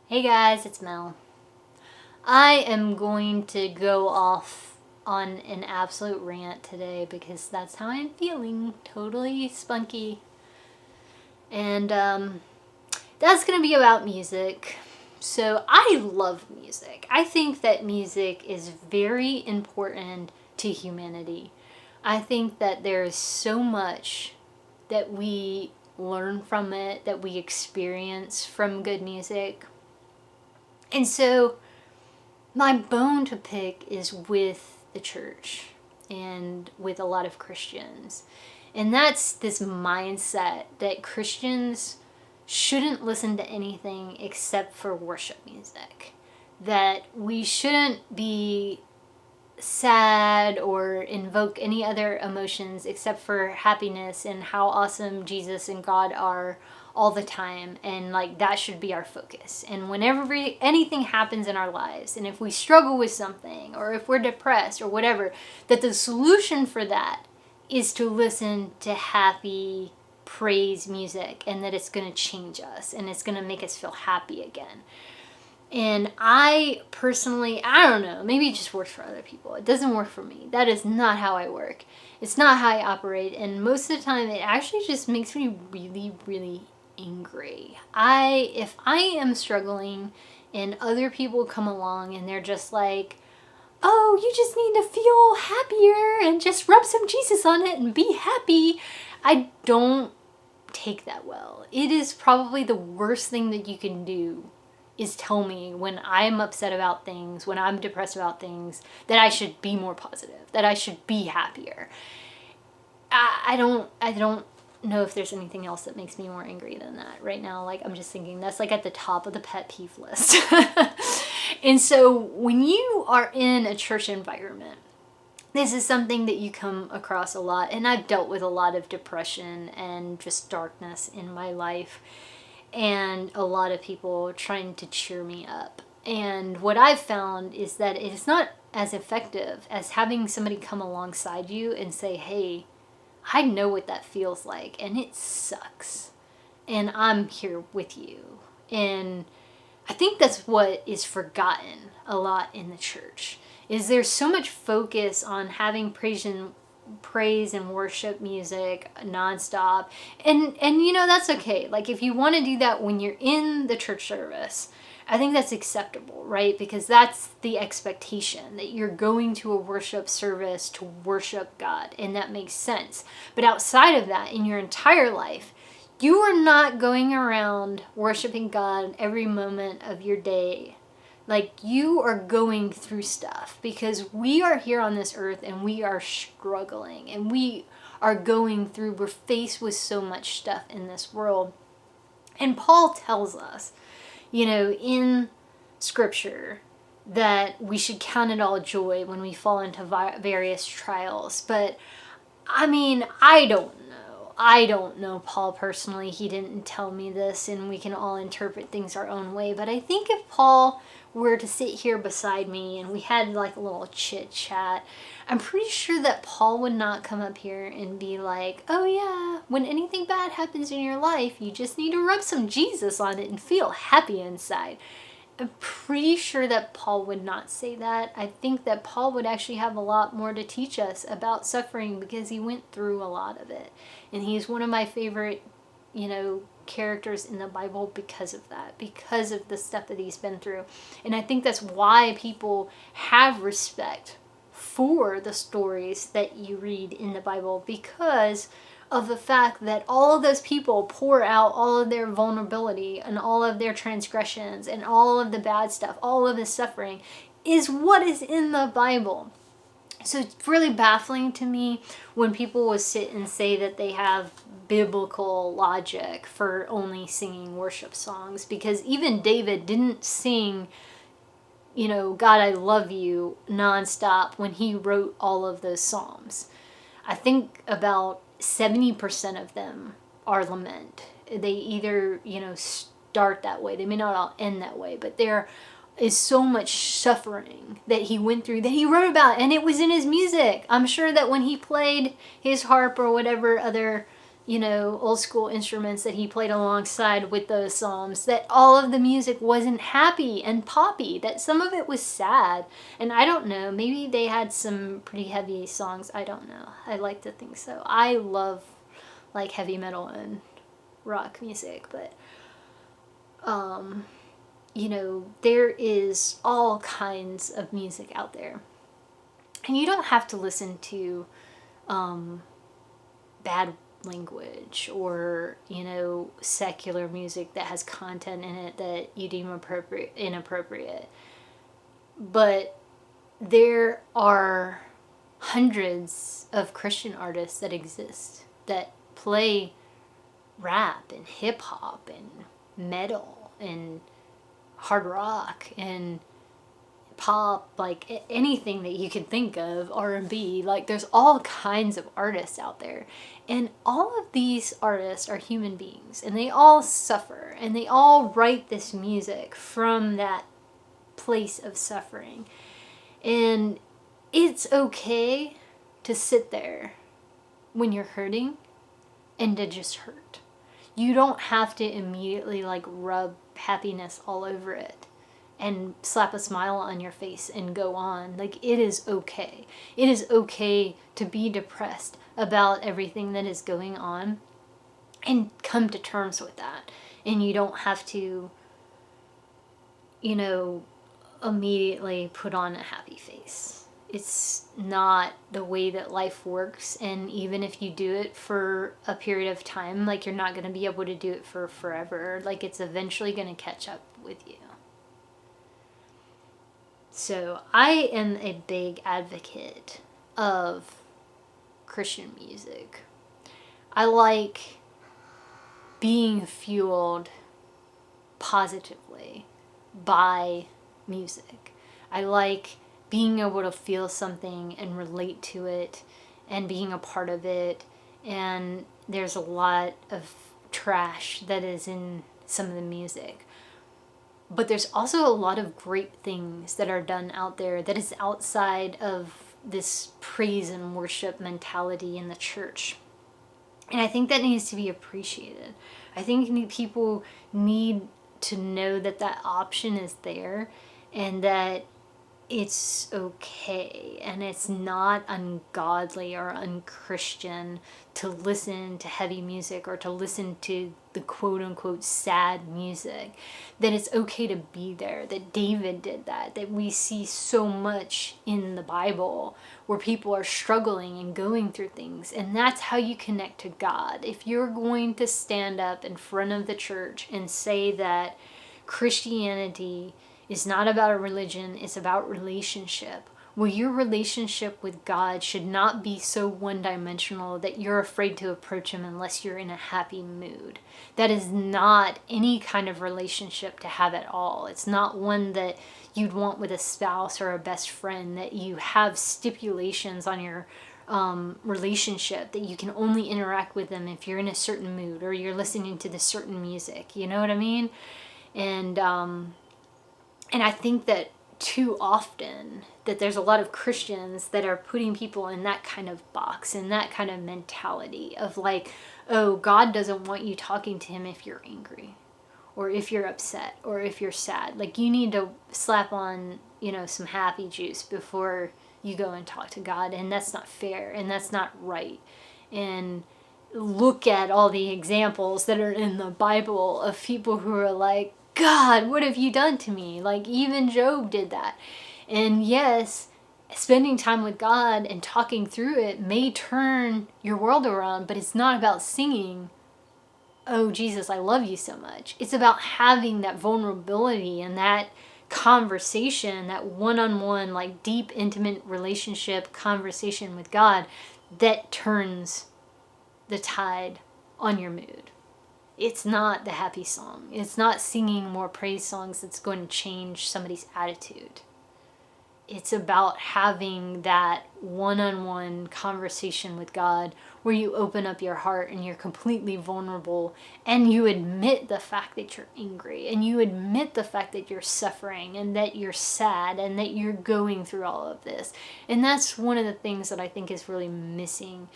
Hey guys, it's Mel. I am going to go off on an absolute rant today because that's how I'm feeling. Totally spunky. And that's going to be about music. So I love music. I think that music is very important to humanity. I think that there is so much that we learn from it, that we experience from good music. And so my bone to pick is with the church and with a lot of Christians. And that's this mindset that Christians shouldn't listen to anything except for worship music. That we shouldn't be sad or invoke any other emotions except for happiness and how awesome Jesus and God are all the time, and like that should be our focus. And whenever anything happens in our lives, and if we struggle with something or if we're depressed or whatever, that the solution for that is to listen to happy praise music, and that it's going to change us and it's going to make us feel happy again. And I personally, I don't know, maybe it just works for other people. It doesn't work for me. That is not how I work. It's not how I operate. And most of the time, it actually just makes me really, really angry. If I am struggling and other people come along and they're just like, oh, you just need to feel happier and just rub some Jesus on it and be happy, I don't take that well. It is probably the worst thing that you can do is tell me when I'm upset about things, when I'm depressed about things, that I should be more positive, that I should be happier. I don't know if there's anything else that makes me more angry than that right now. Like, I'm just thinking that's like at the top of the pet peeve list. And so when you are in a church environment, this is something that you come across a lot. And I've dealt with a lot of depression and just darkness in my life, and a lot of people trying to cheer me up. And what I've found is that it is not as effective as having somebody come alongside you and say, hey, I know what that feels like and it sucks, and I'm here with you. And I think that's what is forgotten a lot in the church, is there's so much focus on having praise and worship music nonstop. And you know, that's okay. Like, if you want to do that when you're in the church service, I think that's acceptable, right? Because that's the expectation, that you're going to a worship service to worship God, and that makes sense. But outside of that, in your entire life, you are not going around worshiping God every moment of your day. Like, you are going through stuff, because we are here on this earth and we are struggling and we are going through, we're faced with so much stuff in this world. And Paul tells us, you know, in scripture, that we should count it all joy when we fall into various trials. But I mean, I don't know Paul personally. He didn't tell me this, and we can all interpret things our own way. But I think if Paul were to sit here beside me and we had like a little chit chat, I'm pretty sure that Paul would not come up here and be like, oh yeah, when anything bad happens in your life, you just need to rub some Jesus on it and feel happy inside. I'm pretty sure that Paul would not say that. I think that Paul would actually have a lot more to teach us about suffering, because he went through a lot of it. And he's one of my favorite, you know, characters in the Bible because of that, because of the stuff that he's been through. And I think that's why people have respect for the stories that you read in the Bible, because of the fact that all of those people pour out all of their vulnerability and all of their transgressions and all of the bad stuff, all of the suffering, is what is in the Bible. So it's really baffling to me when people will sit and say that they have biblical logic for only singing worship songs, because even David didn't sing, you know, God, I love you nonstop when he wrote all of those psalms. I think about 70% of them are lament. They either, you know, start that way. They may not all end that way, but there is so much suffering that he went through that he wrote about, and it was in his music. I'm sure that when he played his harp or whatever other old school instruments that he played alongside with those psalms, that all of the music wasn't happy and poppy, that some of it was sad. And I don't know, maybe they had some pretty heavy songs. I don't know. I like to think so. I love like heavy metal and rock music, but there is all kinds of music out there. And you don't have to listen to bad language or, secular music that has content in it that you deem inappropriate. But there are hundreds of Christian artists that exist that play rap and hip hop and metal and hard rock and pop, like anything that you could think of, R&B. Like, there's all kinds of artists out there, and all of these artists are human beings, and they all suffer, and they all write this music from that place of suffering. And it's okay to sit there when you're hurting and to just hurt. You don't have to immediately like rub happiness all over it and slap a smile on your face and go on. Like, it is okay. It is okay to be depressed about everything that is going on and come to terms with that. And you don't have to, immediately put on a happy face. It's not the way that life works. And even if you do it for a period of time, like, you're not going to be able to do it for forever. Like, it's eventually going to catch up with you. So I am a big advocate of Christian music. I like being fueled positively by music. I like being able to feel something and relate to it and being a part of it. And there's a lot of trash that is in some of the music. But there's also a lot of great things that are done out there that is outside of this praise and worship mentality in the church. And I think that needs to be appreciated. I think people need to know that that option is there and that it's okay and it's not ungodly or unchristian to listen to heavy music or to listen to the quote unquote sad music. That it's okay to be there, that David did that we see so much in the Bible where people are struggling and going through things. And that's how you connect to God. If you're going to stand up in front of the church and say that Christianity is not about a religion, it's about relationship. Well, your relationship with God should not be so one-dimensional that you're afraid to approach Him unless you're in a happy mood. That is not any kind of relationship to have at all. It's not one that you'd want with a spouse or a best friend, that you have stipulations on your relationship, that you can only interact with them if you're in a certain mood or you're listening to the certain music. You know what I mean? And I think that too often that there's a lot of Christians that are putting people in that kind of box, in that kind of mentality of like, oh, God doesn't want you talking to Him if you're angry or if you're upset or if you're sad. Like, you need to slap on, some happy juice before you go and talk to God. And that's not fair and that's not right. And look at all the examples that are in the Bible of people who are like, God, what have you done to me? Like, even Job did that. And yes, spending time with God and talking through it may turn your world around, but it's not about singing, oh, Jesus, I love you so much. It's about having that vulnerability and that conversation, that one-on-one, like deep, intimate relationship conversation with God that turns the tide on your mood. It's not the happy song. It's not singing more praise songs that's going to change somebody's attitude. It's about having that one-on-one conversation with God where you open up your heart and you're completely vulnerable and you admit the fact that you're angry and you admit the fact that you're suffering and that you're sad and that you're going through all of this. And that's one of the things that I think is really missing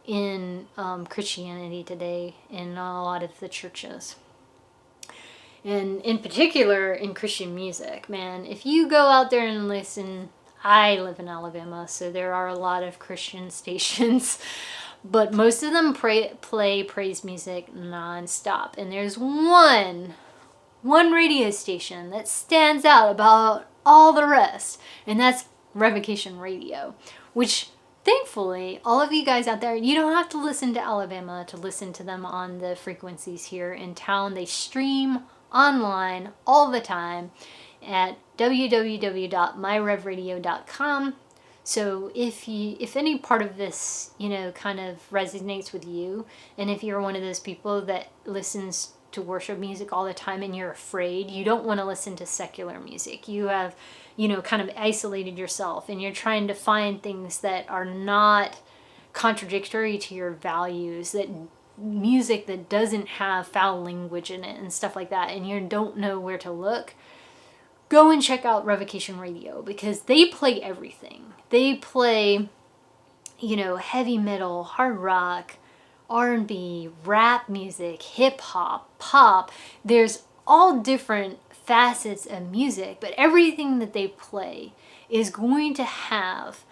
in Christianity today in a lot of the churches. And in particular in Christian music, man, if you go out there and listen, I live in Alabama, so there are a lot of Christian stations, but most of them play praise music nonstop. And there's one radio station that stands out about all the rest, and that's Revocation Radio, which thankfully, all of you guys out there, you don't have to listen to Alabama to listen to them on the frequencies here in town. They stream online all the time at www.myrevradio.com. So if any part of this, kind of resonates with you, and if you're one of those people that listens to worship music all the time and you're afraid, you don't want to listen to secular music, you have, kind of isolated yourself and you're trying to find things that are not contradictory to your values, that music that doesn't have foul language in it and stuff like that, and you don't know where to look, go and check out Revocation Radio, because they play everything. They play, heavy metal, hard rock, R&B, rap music, hip hop, pop. There's all different facets of music, but everything that they play is going to have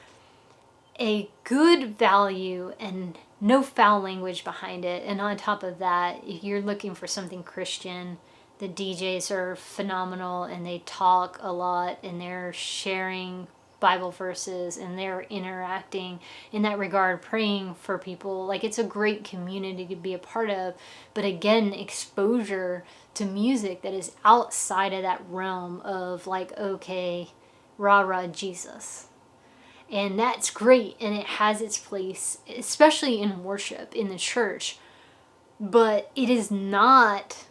a good value and no foul language behind it. And on top of that, if you're looking for something Christian, the DJs are phenomenal, and they talk a lot, and they're sharing Bible verses, and they're interacting in that regard, praying for people. Like, it's a great community to be a part of. But again, exposure to music that is outside of that realm of like, okay, rah Jesus. And that's great, and it has its place, especially in worship, in the church. But it is not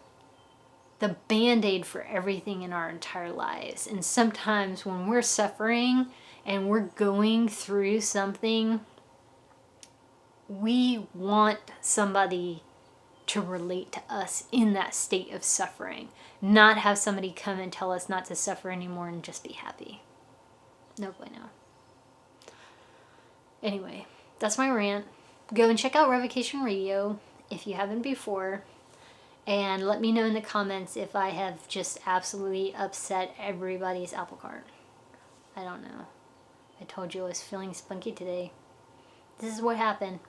the Band-Aid for everything in our entire lives. And sometimes when we're suffering and we're going through something, we want somebody to relate to us in that state of suffering. Not have somebody come and tell us not to suffer anymore and just be happy. No bueno. Anyway, that's my rant. Go and check out Revocation Radio if you haven't before. And let me know in the comments if I have just absolutely upset everybody's apple cart. I don't know. I told you I was feeling spunky today. This is what happened.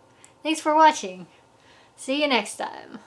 Thanks for watching. See you next time.